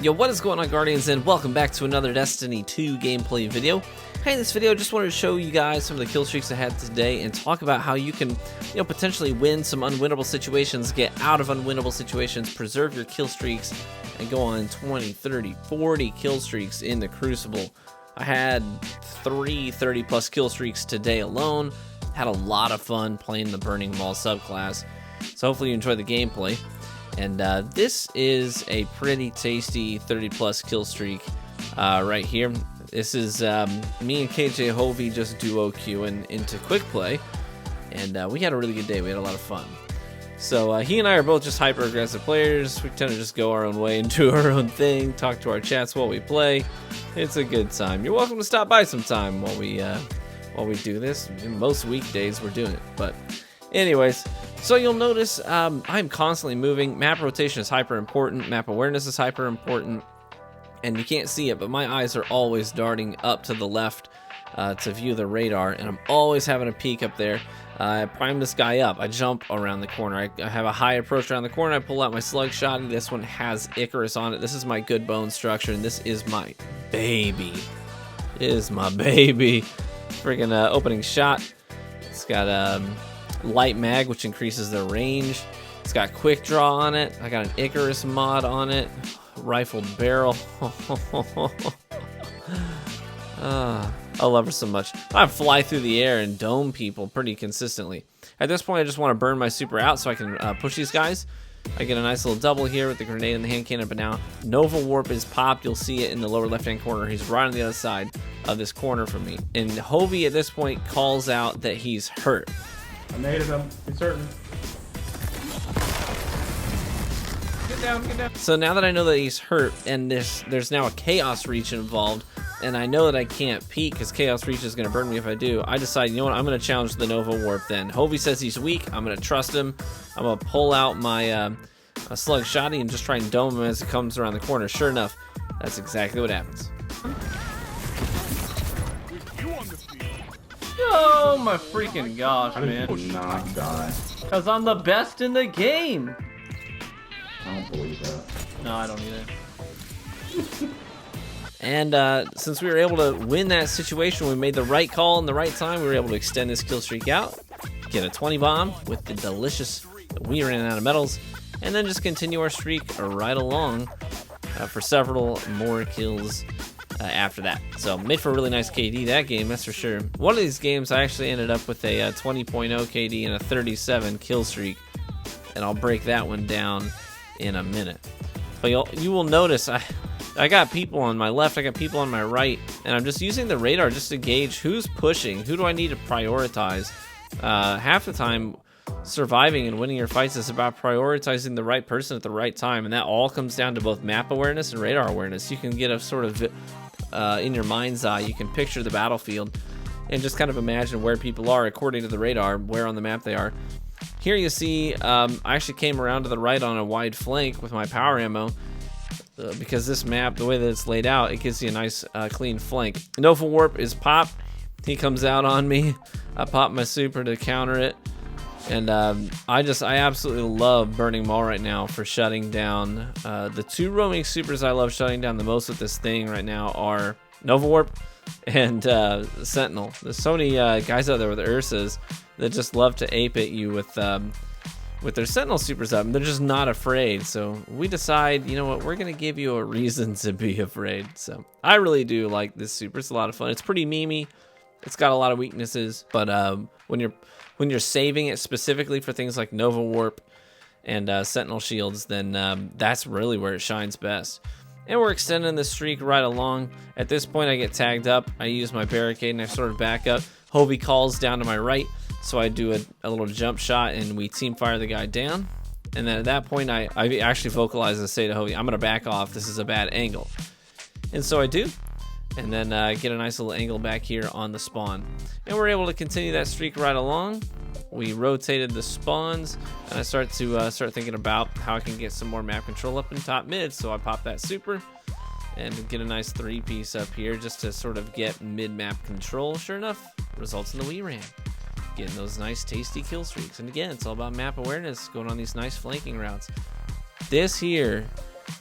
Yo, what is going on, Guardians, and welcome back to another Destiny 2 gameplay video. Hey, in this video, I just wanted to show you guys some of the kill streaks I had today and talk about how you can, potentially win some unwinnable situations, get out of unwinnable situations, preserve your kill streaks, and go on 20, 30, 40 kill streaks in the Crucible. I had 30+ kill streaks today alone. Had a lot of fun playing the Burning Maul subclass, so hopefully you enjoy the gameplay. And this is a pretty tasty 30+ kill streak right here. This is me and KJ Hovey just duo queuing into quick play, and we had a really good day. We had a lot of fun. So he and I are both just hyper aggressive players. We tend to just go our own way and do our own thing, talk to our chats while we play. It's a good time. You're welcome to stop by sometime while we do this. Most weekdays we're doing it, but anyways. So you'll notice I'm constantly moving. Map rotation is hyper important. Map awareness is hyper important. And you can't see it, but my eyes are always darting up to the left to view the radar. And I'm always having a peek up there. I prime this guy up. I jump around the corner. I have a high approach around the corner. I pull out my slug shot. And this one has Icarus on it. This is my good bone structure. And this is my baby. It is my baby. Friggin' opening shot. It's got light mag, which increases the range. It's got quick draw on it. I got an Icarus mod on it. Rifled barrel. I love her so much. I fly through the air and dome people pretty consistently. At this point, I just want to burn my super out so I can push these guys. I get a nice little double here with the grenade and the hand cannon, but now Nova Warp is popped. You'll see it in the lower left-hand corner. He's right on the other side of this corner from me. And Hovey at this point calls out that he's hurt. I naded him. He's certain. Get down, get down. So now that I know that he's hurt, and there's now a Chaos Reach involved, and I know that I can't peek because Chaos Reach is going to burn me if I do, I decide, you know what, I'm going to challenge the Nova Warp then. Hovey says he's weak. I'm going to trust him. I'm going to pull out my slug shotty and just try and dome him as it comes around the corner. Sure enough, that's exactly what happens. Oh my freaking gosh, I man. did not die. Because I'm the best in the game. I don't believe that. No, I don't either. And since we were able to win that situation, we made the right call in the right time, we were able to extend this kill streak out, get a 20 bomb with the delicious, we ran out of medals, and then just continue our streak right along for several more kills after that. So made for a really nice KD that game, that's for sure. One of these games I actually ended up with a 20.0 KD and a 37 kill streak, and I'll break that one down in a minute. But you will notice I got people on my left, I got people on my right, and I'm just using the radar just to gauge who's pushing, who do I need to prioritize. Half the time, surviving and winning your fights is about prioritizing the right person at the right time, and that all comes down to both map awareness and radar awareness. You can get a sort of in your mind's eye, you can picture the battlefield and just kind of imagine where people are according to the radar, where on the map they are. Here you see I actually came around to the right on a wide flank with my power ammo because this map, the way that it's laid out, it gives you a nice clean flank. Nova Warp is popped. He comes out on me. I pop my super to counter it. And I absolutely love Burning Maul right now for shutting down. The two roaming supers I love shutting down the most with this thing right now are Nova Warp and Sentinel. There's so many guys out there with Ursas that just love to ape at you with their Sentinel supers up, and they're just not afraid. So we decide, you know what, we're gonna give you a reason to be afraid. So I really do like this super. It's a lot of fun. It's pretty memey. It's got a lot of weaknesses, but when you're saving it specifically for things like Nova Warp and Sentinel shields, then that's really where it shines best. And we're extending the streak right along. At this point, I get tagged up. I use my barricade and I sort of back up. Hovey calls down to my right, so I do a little jump shot and we team fire the guy down. And then at that point, I actually vocalize and say to Hovey, I'm gonna back off. This is a bad angle. And so I do. And then get a nice little angle back here on the spawn. And we're able to continue that streak right along. We rotated the spawns, and I start thinking about how I can get some more map control up in top mid. So I pop that super and get a nice 3-piece up here just to sort of get mid-map control. Sure enough, results in the we ran. Getting those nice tasty kill streaks. And again, it's all about map awareness, going on these nice flanking routes. This here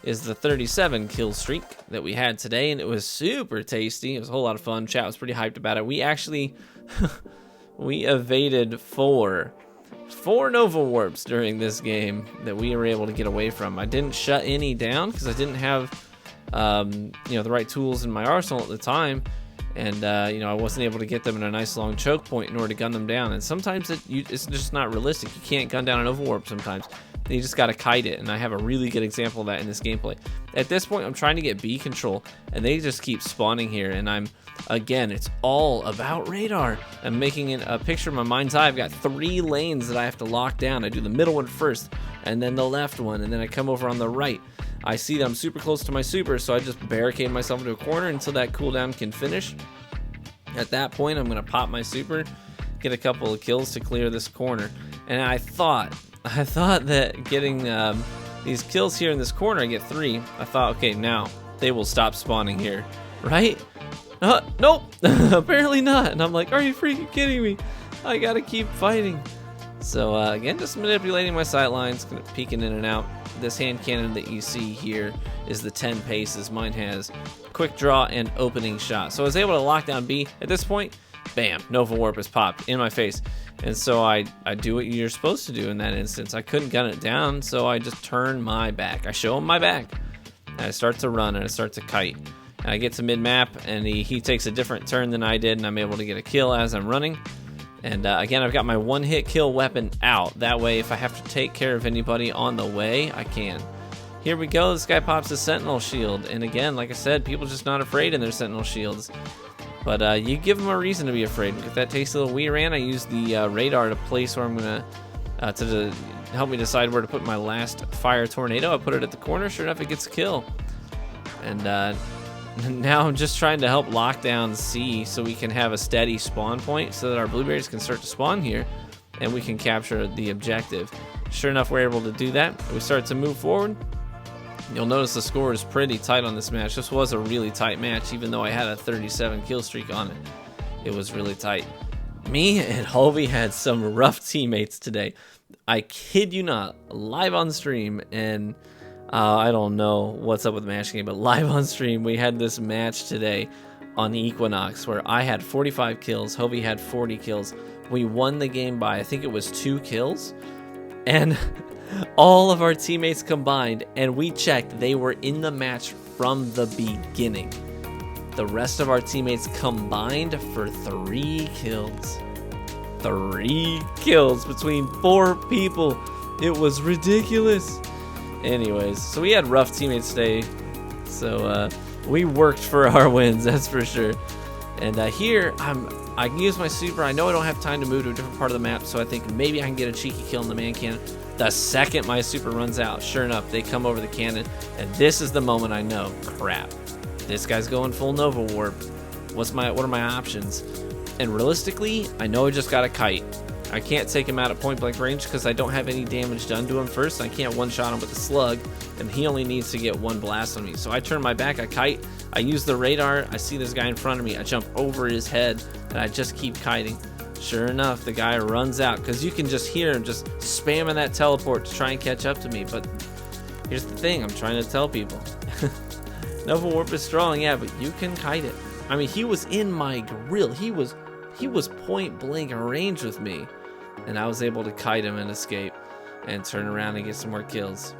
is the 37 kill streak that we had today, and it was super tasty. It was a whole lot of fun. Chat was pretty hyped about it. We actually we evaded four Nova Warps during this game that we were able to get away from. I didn't shut any down because I didn't have the right tools in my arsenal at the time, and I wasn't able to get them in a nice long choke point in order to gun them down. And sometimes it's just not realistic. You can't gun down an Nova Warp sometimes. You just gotta kite it, and I have a really good example of that in this gameplay. At this point, I'm trying to get B control, and they just keep spawning here, and again, it's all about radar. I'm making a picture in my mind's eye. I've got 3 lanes that I have to lock down. I do the middle one first, and then the left one, and then I come over on the right. I see that I'm super close to my super, so I just barricade myself into a corner until that cooldown can finish. At that point, I'm gonna pop my super, get a couple of kills to clear this corner, and I thought that getting these kills here in this corner, I get 3. I thought, okay, now they will stop spawning here, right? Nope, apparently not. And I'm like, are you freaking kidding me? I gotta keep fighting. So again, just manipulating my sight lines, kind of peeking in and out. This hand cannon that you see here is the 10 paces. Mine has quick draw and opening shot. So I was able to lock down B. At this point, bam, Nova Warp is popped in my face. And so I do what you're supposed to do in that instance. I couldn't gun it down, so I just turn my back. I show him my back, and I start to run, and I start to kite. And I get to mid-map, and he takes a different turn than I did, and I'm able to get a kill as I'm running. And again, I've got my one-hit kill weapon out. That way, if I have to take care of anybody on the way, I can. Here we go. This guy pops a Sentinel shield. And again, like I said, people just not afraid in their Sentinel shields. But you give them a reason to be afraid. If that takes a little Wii ran, I use the radar to place where I'm going to help me decide where to put my last fire tornado. I put it at the corner. Sure enough, it gets a kill. And now I'm just trying to help lock down C so we can have a steady spawn point so that our blueberries can start to spawn here and we can capture the objective. Sure enough, we're able to do that. We start to move forward. You'll notice the score is pretty tight on this match. This was a really tight match, even though I had a 37 kill streak on it. It was really tight. Me and Hovey had some rough teammates today. I kid you not, live on stream, and I don't know what's up with the match game, but live on stream, we had this match today on Equinox where I had 45 kills, Hovey had 40 kills. We won the game by, I think it was 2 kills, and all of our teammates combined, and we checked, they were in the match from the beginning. The rest of our teammates combined for 3 kills. 3 kills between 4 people. It was ridiculous. Anyways, so we had rough teammates today. So we worked for our wins, that's for sure. And here, I can use my super. I know I don't have time to move to a different part of the map, so I think maybe I can get a cheeky kill in the man cannon. The second my super runs out, sure enough, they come over the cannon, and this is the moment I know, crap, this guy's going full Nova Warp. What are my options? And realistically, I know I just got a kite. I can't take him out at point blank range because I don't have any damage done to him first. I can't one-shot him with a slug, and he only needs to get 1 blast on me. So I turn my back, I kite, I use the radar, I see this guy in front of me, I jump over his head, and I just keep kiting. Sure enough, the guy runs out because you can just hear him just spamming that teleport to try and catch up to me. But here's the thing, I'm trying to tell people. Nova Warp is strong, yeah, but you can kite it. I mean, he was in my grill. He was point blank range with me, and I was able to kite him and escape and turn around and get some more kills.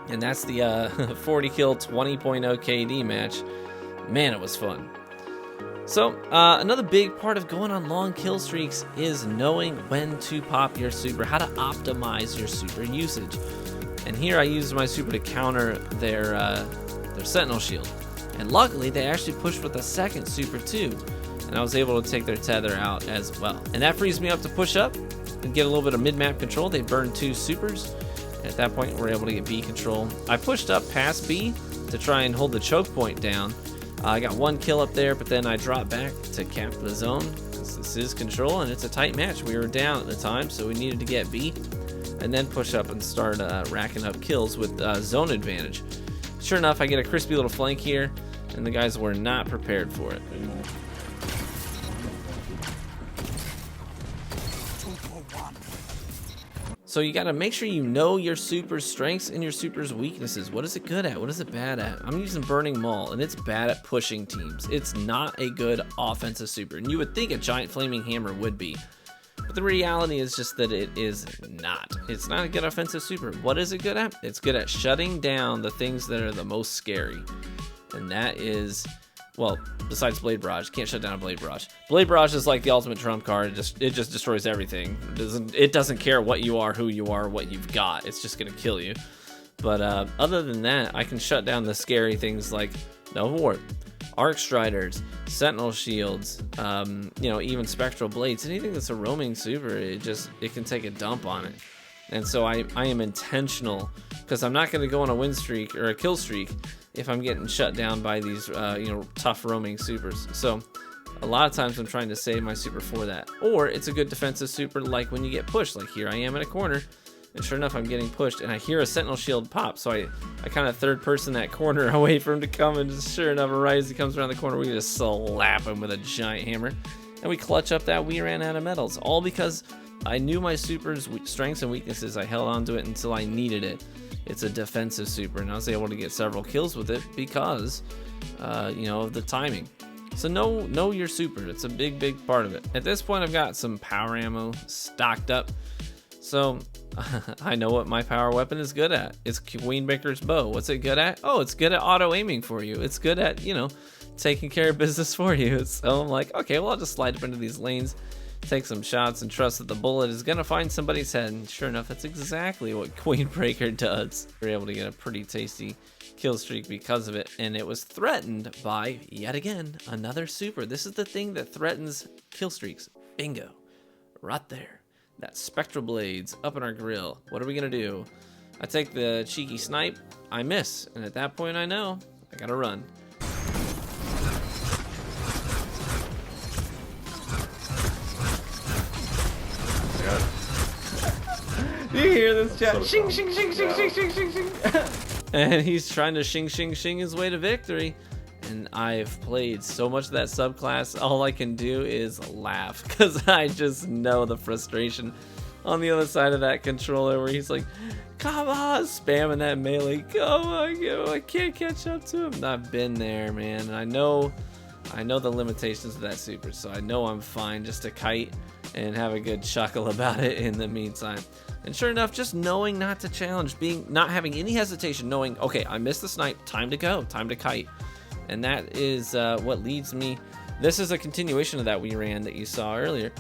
And that's the 40 kill 20.0 KD match. Man, it was fun. So another big part of going on long kill streaks is knowing when to pop your super, how to optimize your super usage. And here I used my super to counter their Sentinel shield. And luckily, they actually pushed with a second super too. And I was able to take their tether out as well. And that frees me up to push up and get a little bit of mid-map control. They burned 2 supers. And at that point, we're able to get B control. I pushed up past B to try and hold the choke point down. I got 1 kill up there, but then I dropped back to cap the zone. This is control, and it's a tight match. We were down at the time, so we needed to get B. And then push up and start racking up kills with zone advantage. Sure enough, I get a crispy little flank here, and the guys were not prepared for it. So you got to make sure you know your super's strengths and your super's weaknesses. What is it good at? What is it bad at? I'm using Burning Maul, and it's bad at pushing teams. It's not a good offensive super, and you would think a giant flaming hammer would be. But the reality is just that it is not. It's not a good offensive super. What is it good at? It's good at shutting down the things that are the most scary. And that is, well, besides Blade Barrage, can't shut down a Blade Barrage. Blade Barrage is like the ultimate trump card. It just destroys everything. It doesn't care what you are, who you are, what you've got. It's just gonna kill you. But other than that, I can shut down the scary things like Nova Warp, Arc Striders, Sentinel Shields, you know, even Spectral Blades. Anything that's a roaming super, it can take a dump on it. And so I am intentional, because I'm not going to go on a win streak or a kill streak if I'm getting shut down by these you know, tough roaming supers. So a lot of times I'm trying to save my super for that. Or it's a good defensive super, like when you get pushed. Like here I am in a corner, and sure enough I'm getting pushed, and I hear a Sentinel Shield pop, so I kind of third person that corner. I wait for him to come, and just sure enough, right as he comes around the corner, we just slap him with a giant hammer, and we clutch up that we ran out of medals, all because I knew my super's strengths and weaknesses. I held on to it until I needed it. It's a defensive super, and I was able to get several kills with it because you know, of the timing. So know your super. It's a big part of it. At this point, I've got some power ammo stocked up, so I know what my power weapon is good at. It's Queenbreaker's bow. What's it good at? Oh, it's good at auto aiming for you. It's good at, you know, taking care of business for you. So I'm like, okay, well, I'll just slide up into these lanes, take some shots, and trust that the bullet is gonna find somebody's head. And sure enough, that's exactly what Queenbreaker does. We're able to get a pretty tasty kill streak because of it, and it was threatened by, yet again, another super. This is the thing that threatens kill streaks. Bingo. Right there. That Spectral Blades up in our grill. What are we gonna do? I take the cheeky snipe, I miss, and at that point I know I gotta run. Do you hear this chat? So Shing, dumb. shing, shing, shing, shing, shing, shing, shing. And he's trying to shing his way to victory. And I've played so much of that subclass, all I can do is laugh, because I just know the frustration on the other side of that controller, where he's like, come on, spamming that melee, come on, I can't catch up to him. And I've been there, man, and I know the limitations of that super, so I know I'm fine just to kite and have a good chuckle about it in the meantime. And sure enough, just knowing not to challenge, not having any hesitation, knowing, okay, I missed the snipe, time to go, time to kite. And that is what leads me. This is a continuation of that we ran that you saw earlier.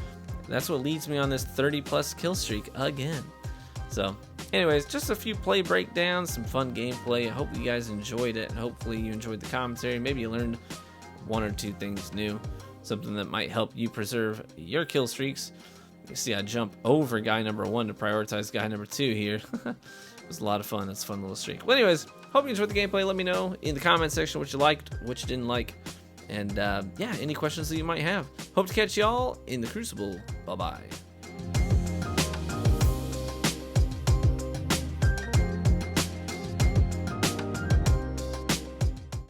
That's what leads me on this 30+ kill streak again. So anyways, just a few play breakdowns, some fun gameplay. I hope you guys enjoyed it. Hopefully you enjoyed the commentary. Maybe you learned one or two things new, something that might help you preserve your kill streaks. You see I jump over guy number 1 to prioritize guy number 2 here. It was a lot of fun. It's a fun little streak. Well, anyways, hope you enjoyed the gameplay. Let me know in the comment section what you liked, what you didn't like, and yeah, any questions that you might have. Hope to catch y'all in the Crucible. Bye-bye.